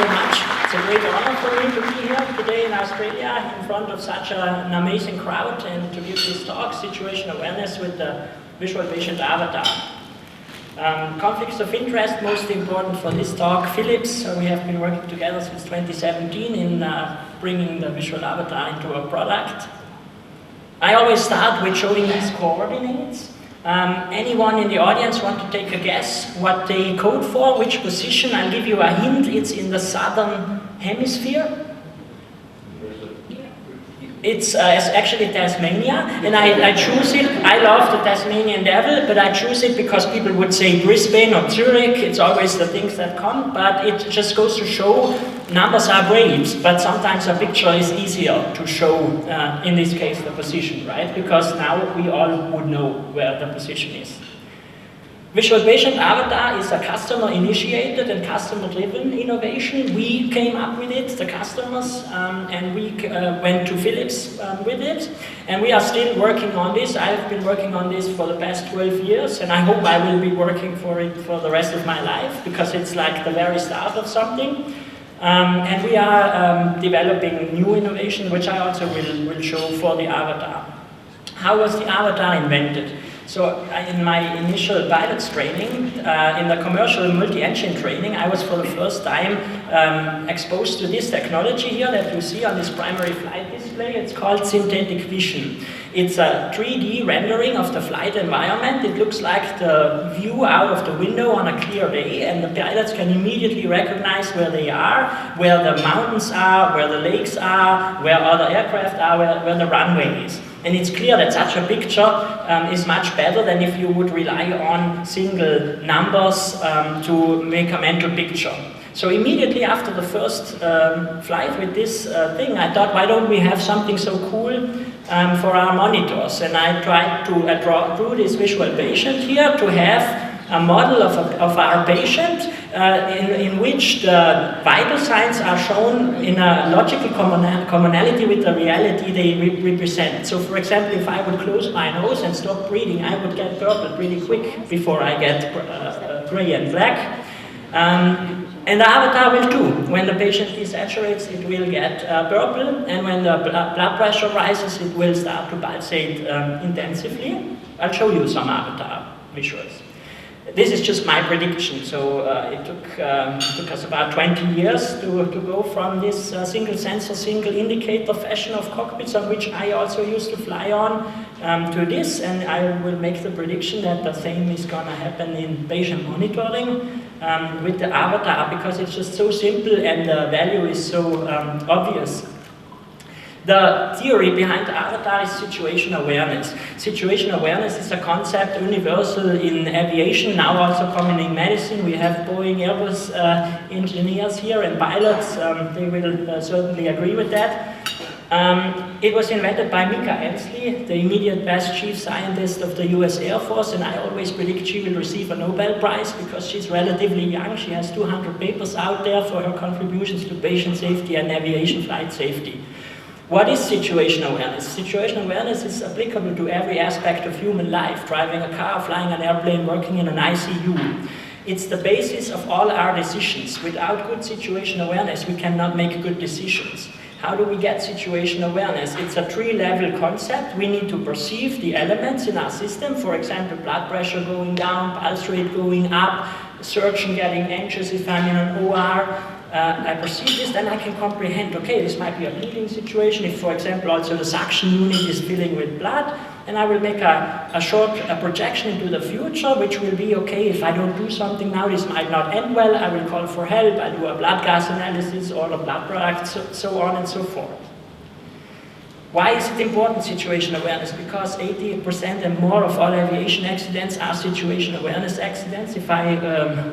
so much. It's a great honor for me to be here today in Australia in front of such an amazing crowd and to give this talk, Situation Awareness with the Visual Patient Avatar. Conflicts of interest, most important for this talk, Philips. We have been working together since 2017 in bringing the visual avatar into a product. I always start with showing these coordinates. Anyone in the audience want to take a guess what they code for, which position? I'll give you a hint, it's in the southern hemisphere. It's actually Tasmania, and I choose it. I love the Tasmanian devil, but I choose it because people would say Brisbane or Zurich. It's always the things that come, but it just goes to show numbers are great, but sometimes a picture is easier to show, in this case, the position, right? Because now we all would know where the position is. Visual Patient Avatar is a customer-initiated and customer-driven innovation. We came up with it, the customers, and we went to Philips with it. And we are still working on this. I've been working on this for the past 12 years, and I hope I will be working for it for the rest of my life, because it's like the very start of something. And we are developing new innovation, which I also will show for the avatar. How was the avatar invented? So in my initial pilots training, in the commercial multi-engine training, I was for the first time exposed to this technology here that you see on this primary flight display. It's called synthetic vision. It's a 3D rendering of the flight environment. It looks like the view out of the window on a clear day, and the pilots can immediately recognize where they are, where the mountains are, where the lakes are, where other aircraft are, where the runway is. And it's clear that such a picture is much better than if you would rely on single numbers to make a mental picture. So immediately after the first flight with this thing, I thought, why don't we have something so cool for our monitors? And I tried to draw this visual patient here to have a model of our patient in which the vital signs are shown in a logical commonality with the reality they represent. So for example, if I would close my nose and stop breathing, I would get purple pretty quick before I get gray and black. And the avatar will too. When the patient desaturates, it will get purple, and when the blood pressure rises, it will start to pulsate intensively. I'll show you some avatar visuals. This is just my prediction, so it took us about 20 years to go from this single sensor, single indicator fashion of cockpits, on which I also used to fly on, to this, and I will make the prediction that the same is going to happen in patient monitoring with the avatar, because it's just so simple and the value is so obvious. The theory behind the avatar is situation awareness. Situation awareness is a concept universal in aviation, now also common in medicine. We have Boeing, Airbus engineers here and pilots. They will certainly agree with that. It was invented by Mika Ensley, the immediate best chief scientist of the US Air Force, and I always predict she will receive a Nobel Prize because she's relatively young. She has 200 papers out there for her contributions to patient safety and aviation flight safety. What is situational awareness? Situational awareness is applicable to every aspect of human life: driving a car, flying an airplane, working in an ICU. It's the basis of all our decisions. Without good situational awareness, we cannot make good decisions. How do we get situational awareness? It's a three-level concept. We need to perceive the elements in our system, for example, blood pressure going down, pulse rate going up, surgeon getting anxious if I'm in an OR. I perceive this, then I can comprehend, okay, this might be a bleeding situation, if, for example, also the suction unit is filling with blood, and I will make a short projection into the future, which will be, okay, if I don't do something now, this might not end well, I will call for help, I'll do a blood gas analysis, or the blood products, so on and so forth. Why is it important, situational awareness? Because 80% and more of all aviation accidents are situational awareness accidents. If I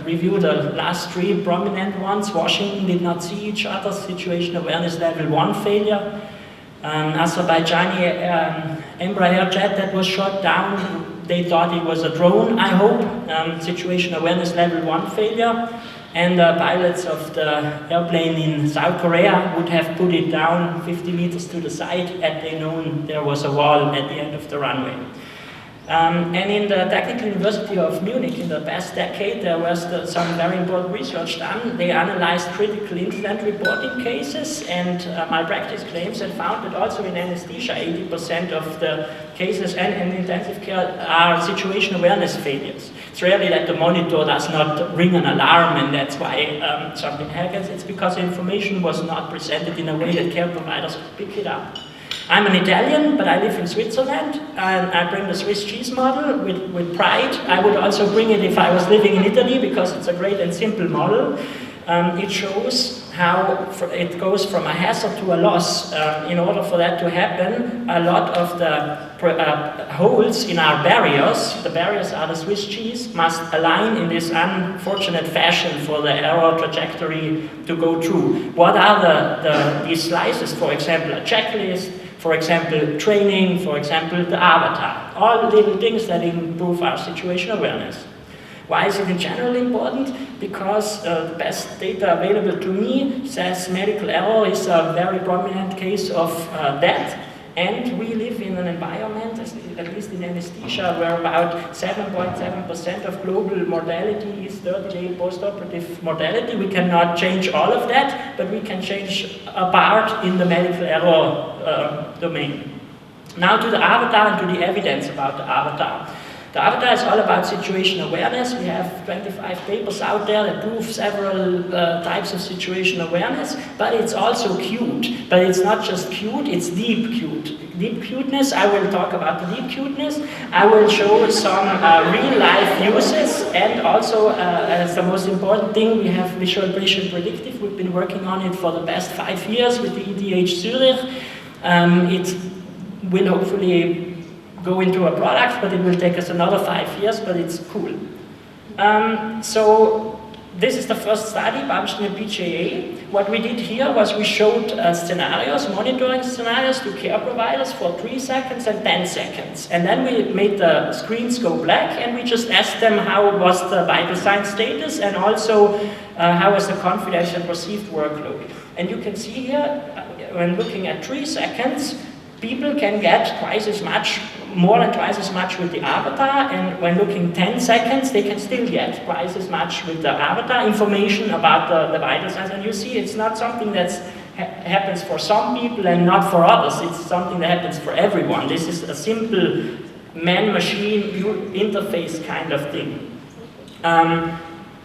review the last three prominent ones, Washington did not see each other, situational awareness level 1 failure. Azerbaijani Embraer jet that was shot down, they thought it was a drone, I hope. Situational awareness level 1 failure. And the pilots of the airplane in South Korea would have put it down 50 meters to the side had they known there was a wall at the end of the runway. And in the Technical University of Munich, in the past decade, there was some very important research done. They analyzed critical incident reporting cases and malpractice claims, and found that also in anesthesia, 80% of the cases and in intensive care are situation awareness failures. It's rarely that the monitor does not ring an alarm, and that's why something happens. It's because information was not presented in a way that care providers could pick it up. I'm an Italian, but I live in Switzerland, and I bring the Swiss cheese model with pride. I would also bring it if I was living in Italy, because it's a great and simple model. It shows how it goes from a hazard to a loss. In order for that to happen, a lot of the holes in our barriers, the barriers are the Swiss cheese, must align in this unfortunate fashion for the error trajectory to go through. What are these slices? For example, a checklist, for example, training, for example, the avatar. All little things that improve our situation awareness. Why is it in general important? Because the best data available to me says medical error is a very prominent case of death, and we live in an environment, at least in anesthesia, where about 7.7% of global mortality is 30-day postoperative mortality. We cannot change all of that, but we can change a part in the medical error domain. Now to the avatar and to the evidence about the avatar. The avatar is all about situation awareness. We have 25 papers out there that prove several types of situation awareness, but it's also cute. But it's not just cute, it's deep cute. Deep cuteness, I will talk about the deep cuteness. I will show some real-life uses, and also, as the most important thing, we have visual patient predictive. We've been working on it for the past 5 years with the ETH Zurich. It will hopefully go into a product, but it will take us another 5 years, but it's cool. So this is the first study published in the PJA. What we did here was we showed scenarios, monitoring scenarios to care providers for 3 seconds and 10 seconds. And then we made the screens go black, and we just asked them how was the vital sign status, and also how was the confidential and perceived workload. And you can see here, when looking at 3 seconds, people can get twice as much, more than twice as much with the avatar, and when looking 10 seconds, they can still get twice as much with the avatar information about the vital signs. And you see, it's not something that happens for some people and not for others. It's something that happens for everyone. This is a simple man-machine interface kind of thing.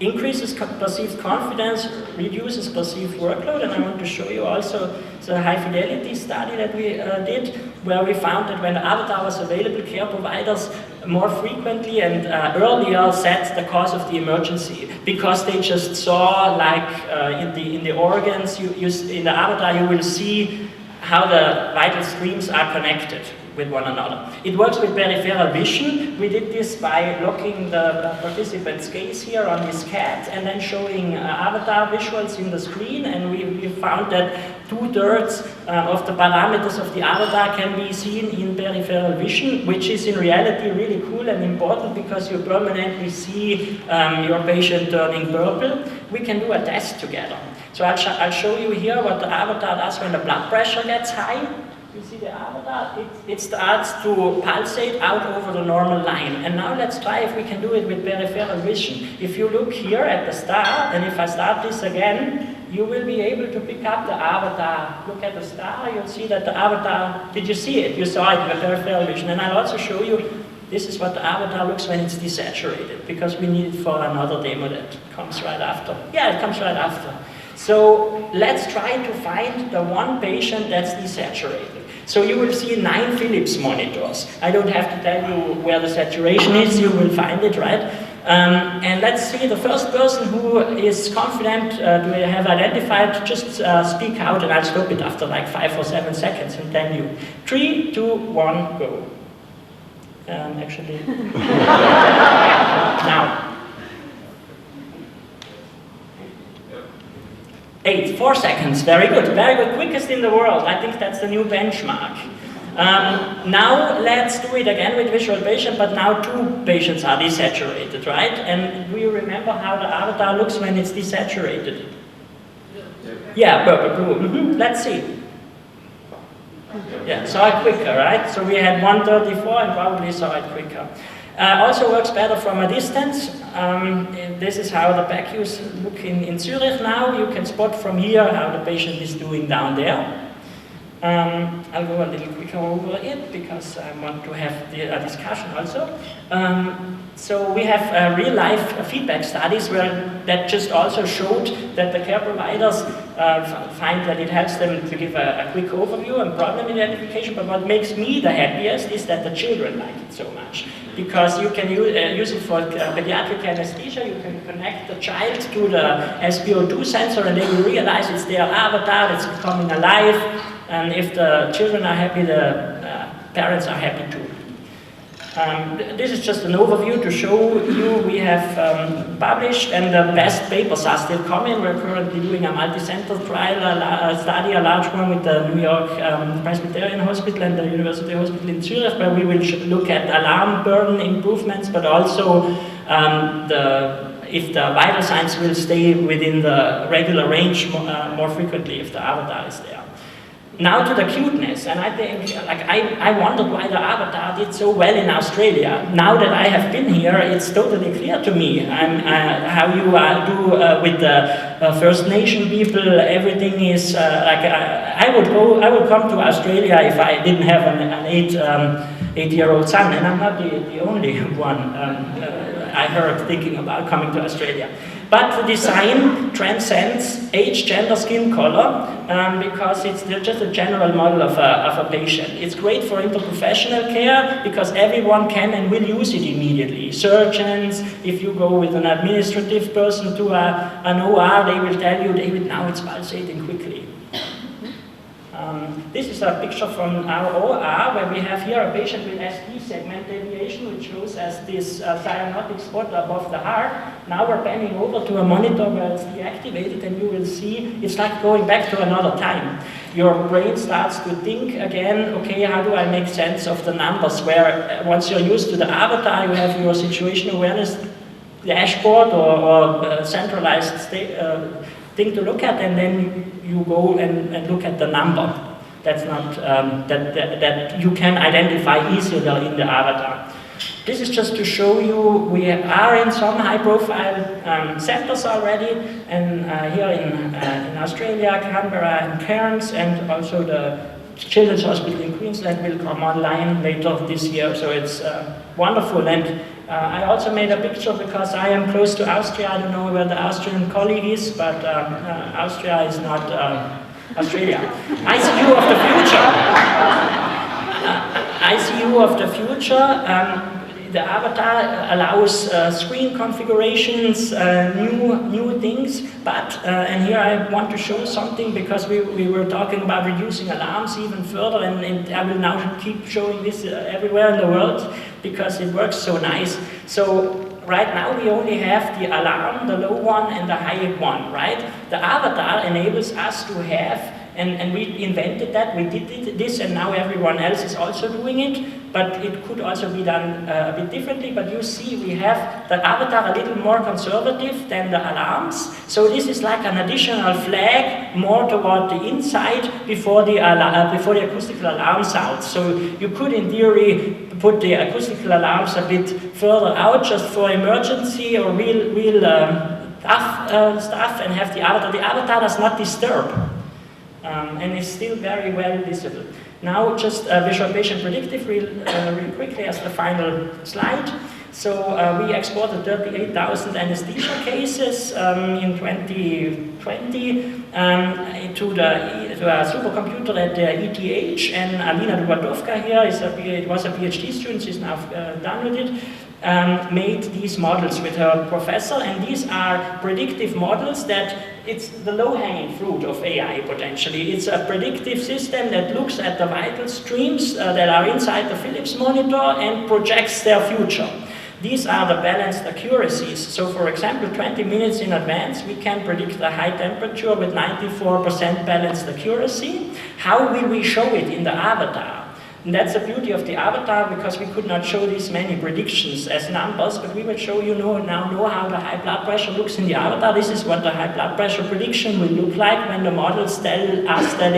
Increases perceived confidence, reduces perceived workload, and I want to show you also the high fidelity study that we did, where we found that when the avatar was available, care providers more frequently and earlier set the cause of the emergency, because they just saw, like in the organs, in the avatar you will see how the vital streams are connected with one another. It works with peripheral vision. We did this by locking the participant's gaze here on this cat and then showing avatar visuals in the screen, and we found that 2/3 of the parameters of the avatar can be seen in peripheral vision, which is in reality really cool and important because you permanently see your patient turning purple. We can do a test together. So I'll show you here what the avatar does when the blood pressure gets high. You see the avatar, it starts to pulsate out over the normal line. And now let's try if we can do it with peripheral vision. If you look here at the star, and if I start this again, you will be able to pick up the avatar. Look at the star, you'll see that the avatar, did you see it? You saw it with peripheral vision. And I'll also show you, this is what the avatar looks when it's desaturated, because we need it for another demo that comes right after. Yeah, it comes right after. So let's try to find the one patient that's desaturated. So you will see 9 Philips monitors. I don't have to tell you where the saturation is, you will find it, right? And let's see, the first person who is confident to have identified, just speak out, and I'll stop it after like 5 or 7 seconds and tell you. 3, 2, 1, go. Actually, now. 8, 4 seconds, very good, quickest in the world. I think that's the new benchmark. Now let's do it again with visual patient, but now 2 patients are desaturated, right? And do you remember how the avatar looks when it's desaturated? Yeah, purple, blue. Let's see. Yeah, saw it quicker, right? So we had 134 and probably saw it quicker. Also works better from a distance. This is how the PACUs look in Zurich now. You can spot from here how the patient is doing down there. I'll go a little quicker over it because I want to have a discussion also. So we have real-life feedback studies that just also showed that the care providers find that it helps them to give a quick overview and problem identification, but what makes me the happiest is that the children like it so much. Because you can use it for pediatric anesthesia, you can connect the child to the SpO2 sensor and they will realize it's their avatar, it's becoming alive, and if the children are happy, the parents are happy too. This is just an overview to show you we have published, and the best papers are still coming. We're currently doing a multi-center trial, a study, a large one with the New York Presbyterian Hospital and the University Hospital in Zurich, where we will look at alarm burden improvements, but also if the vital signs will stay within the regular range more frequently if the avatar is there. Now to the cuteness, and I think, I wondered why the avatar did so well in Australia. Now that I have been here, it's totally clear to me how you do with the First Nation people. Everything is I would come to Australia if I didn't have an eight-year-old son, and I'm not the only one. I heard thinking about coming to Australia. But the design transcends age, gender, skin color, because it's just a general model of a patient. It's great for interprofessional care because everyone can and will use it immediately. Surgeons, if you go with an administrative person to an OR, they will tell you, David, now it's pulsating quickly. This is a picture from our OR where we have here a patient with SD segment deviation, which shows as this cyanotic spot above the heart. Now we're panning over to a monitor where it's deactivated, and you will see it's like going back to another time. Your brain starts to think again, okay, how do I make sense of the numbers? Where once you're used to the avatar, you have your situational awareness dashboard or centralized thing to look at, and then you go and look at the number. That's not that you can identify easily in the avatar. This is just to show you we are in some high-profile centers already, and here in Australia, Canberra and Cairns, and also the Children's Hospital in Queensland will come online later this year. So it's wonderful. And I also made a picture because I am close to Austria. I don't know where the Austrian colleague is, but Austria is not Australia. ICU of the future. ICU of the future. The avatar allows screen configurations, new things, but, and here I want to show something because we were talking about reducing alarms even further, and I will now keep showing this everywhere in the world because it works so nice. So right now we only have the alarm, the low one and the high one, right? The avatar enables us to have, and we invented that, we did this, and now everyone else is also doing it, but it could also be done a bit differently. But you see we have the avatar a little more conservative than the alarms, so this is like an additional flag more toward the inside before the acoustical alarm sounds. So you could in theory put the acoustical alarms a bit further out just for emergency or real tough stuff, and have the avatar. The avatar does not disturb. And is still very well visible. Now just visual patient predictive real quickly as the final slide. So we exported 38,000 anesthesia cases in 2020 to a supercomputer at the ETH, and Alina Dubadovka here was a PhD student, she's now done with it. Made these models with her professor, and these are predictive models that it's the low-hanging fruit of AI potentially. It's a predictive system that looks at the vital streams that are inside the Philips monitor and projects their future. These are the balanced accuracies. So for example, 20 minutes in advance, we can predict the high temperature with 94% balanced accuracy. How will we show it in the avatar? And that's the beauty of the avatar, because we could not show these many predictions as numbers, but we will show you now how the high blood pressure looks in the avatar. This is what the high blood pressure prediction will look like when the models tell us that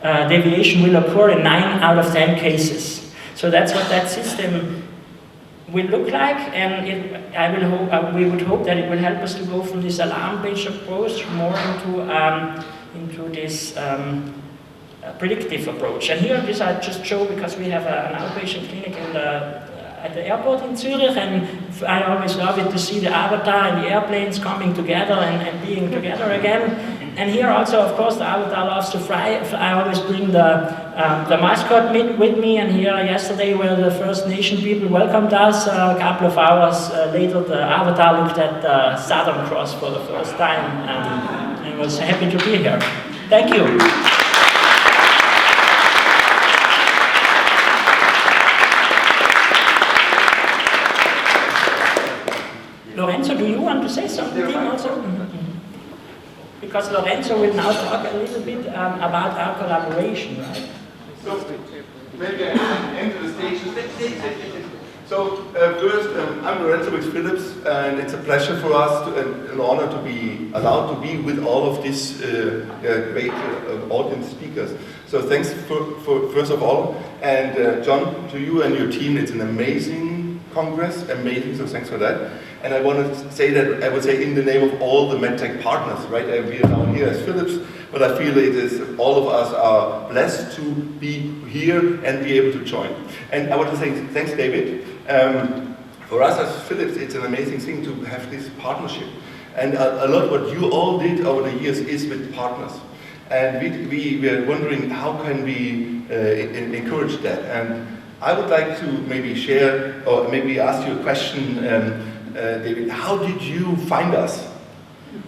deviation will occur in 9 out of 10 cases. So that's what that system will look like, and we would hope that it will help us to go from this alarm-based approach more into this predictive approach. And here, this I just show because we have an outpatient clinic at the airport in Zurich, and I always love it to see the avatar and the airplanes coming together and being together again. And here also, of course, the avatar loves to fly. I always bring the mascot with me, and here yesterday where the First Nation people welcomed us, a couple of hours later the avatar looked at the Southern Cross for the first time and was happy to be here. Thank you. Lorenzo, do you want to say something also? Because Lorenzo will now talk a little bit about our collaboration, right? So, maybe I can enter the stage. So, first, I'm Lorenzo with Philips, and it's a pleasure for us, an honor to be allowed to be with all of these great audience speakers. So, thanks for first of all, and John, to you and your team. It's an amazing congress, amazing. So, thanks for that. And I want to say that, I would say in the name of all the MedTech partners, right? We are down here as Philips, but I feel it is, all of us are blessed to be here and be able to join. And I want to say thanks, David. For us as Philips, it's an amazing thing to have this partnership. And a lot what you all did over the years is with partners. And we were wondering how can we encourage that. And I would like to maybe share, or maybe ask you a question, David, how did you find us?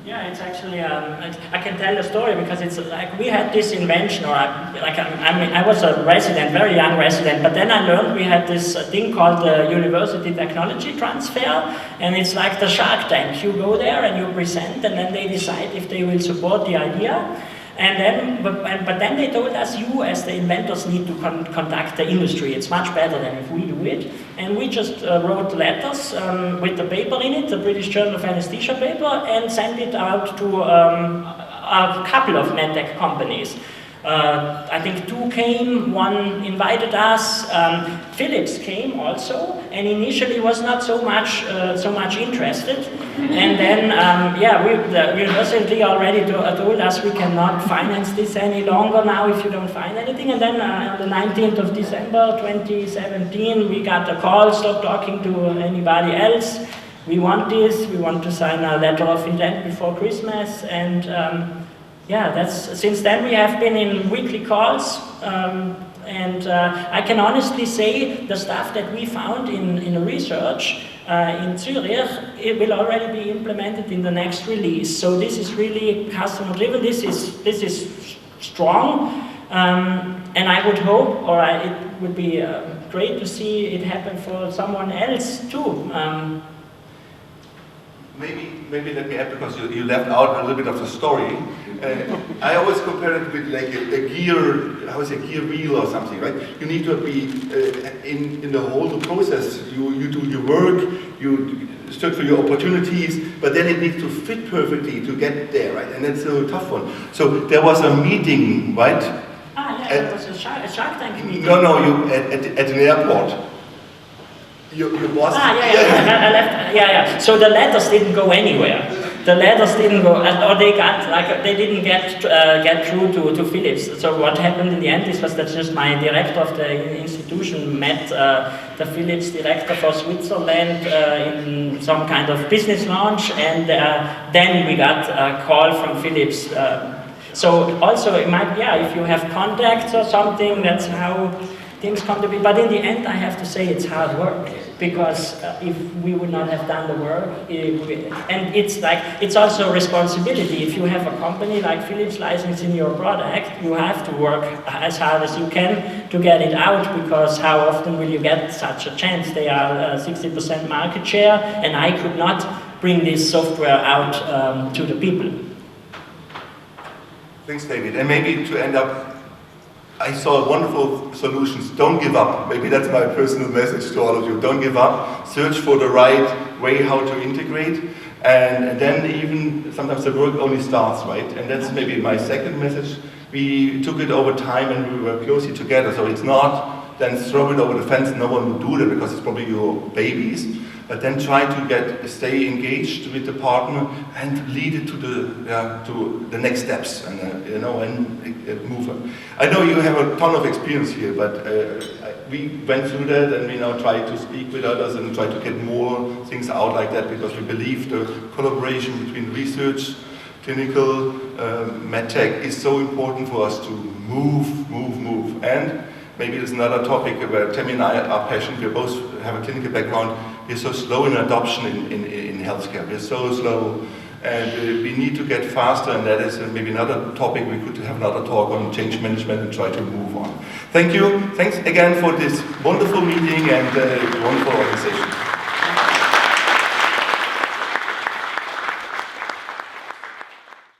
Yeah, it's actually, I can tell the story because it's like we had this invention, or I was a resident, very young resident, but then I learned we had this thing called the University Technology Transfer, and it's like the Shark Tank. You go there and you present, and then they decide if they will support the idea. And then, but then they told us, you as the inventors need to contact the industry. It's much better than if we do it. And we just wrote letters with the paper in it, the British Journal of Anesthesia paper, and sent it out to a couple of medtech companies. I think 2 came, 1 invited us. Philips came also, and initially was not so much interested. And then, the university already told us we cannot finance this any longer now if you don't find anything. And then on the 19th of December 2017, we got a call, stop talking to anybody else. We want this, we want to sign a letter of intent before Christmas. And since then we have been in weekly calls, and I can honestly say the stuff that we found in research in Zurich, it will already be implemented in the next release. So this is really customer driven. This is strong, and I would hope, or it would be great to see it happen for someone else too. Maybe let me add, because you left out a little bit of the story. I always compare it with like a gear, how is it, gear wheel or something, right? You need to be in the whole process. You do your work, you search for your opportunities, but then it needs to fit perfectly to get there, right? And that's a tough one. So there was a meeting, right? It was a Shark Tank meeting. No, at an airport. Your boss? I left. So the letters didn't go anywhere. The letters didn't go, or they didn't get through to Philips. So what happened in the end was that just my director of the institution met the Philips director for Switzerland in some kind of business launch, and then we got a call from Philips. So also it might, if you have contacts or something, that's how things come to be. But in the end, I have to say it's hard work, because if we would not have done the work, and it's also a responsibility. If you have a company like Philips licensing your product, you have to work as hard as you can to get it out, because how often will you get such a chance? They are 60% market share, and I could not bring this software out to the people. Thanks, David. And maybe to end up, I saw wonderful solutions. Don't give up. Maybe that's my personal message to all of you. Don't give up. Search for the right way how to integrate. And then even sometimes the work only starts, right? And that's maybe my second message we took it over time and we were closely together. So it's not then throw it over the fence, no one will do that because it's probably your babies. But then try to stay engaged with the partner and lead it to the next steps, and and move on. I know you have a ton of experience here, but we went through that, and we now try to speak with others and try to get more things out like that, because we believe the collaboration between research, clinical, medtech is so important for us to move. And maybe there's another topic where Tammy and I are passionate. We both have a clinical background. We're so slow in adoption in healthcare. We're so slow, and we need to get faster, and that is maybe another topic. We could have another talk on change management and try to move on. Thank you. Thanks again for this wonderful meeting and wonderful organization.